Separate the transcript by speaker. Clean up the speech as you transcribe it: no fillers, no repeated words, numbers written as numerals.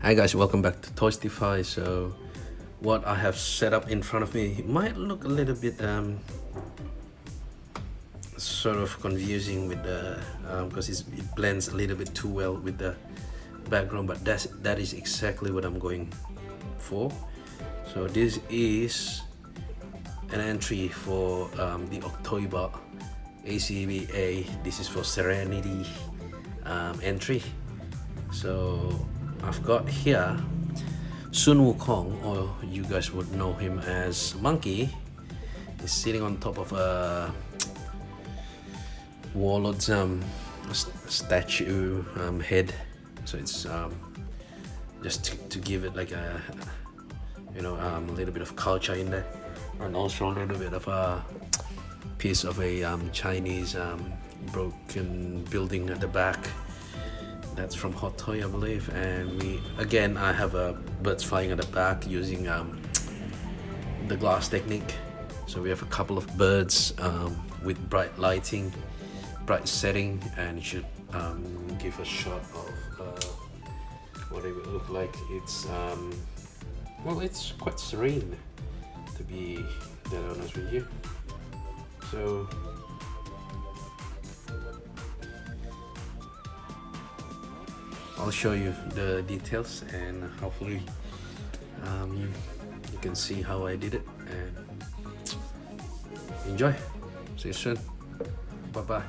Speaker 1: Hi guys, welcome back to Toastify. So what I have set up in front of me might look a little bit sort of confusing with the because it blends a little bit too well with the background, but that is exactly what I'm going for. So this is an entry for the October ACBA. This is for Serenity entry. So I've got here Sun Wukong, or you guys would know him as Monkey. He's sitting on top of a warlord's statue head. So it's just to give it like a little bit of culture in there, and also a little bit of a piece of a Chinese broken building at the back. That's from Hot Toy, I believe. And I have birds flying at the back using the glass technique. So we have a couple of birds with bright lighting, bright setting, and it should give a shot of what it would look like. It's it's quite serene, to be that honest with you. So I'll show you the details, and hopefully you can see how I did it and enjoy. See you soon. Bye bye.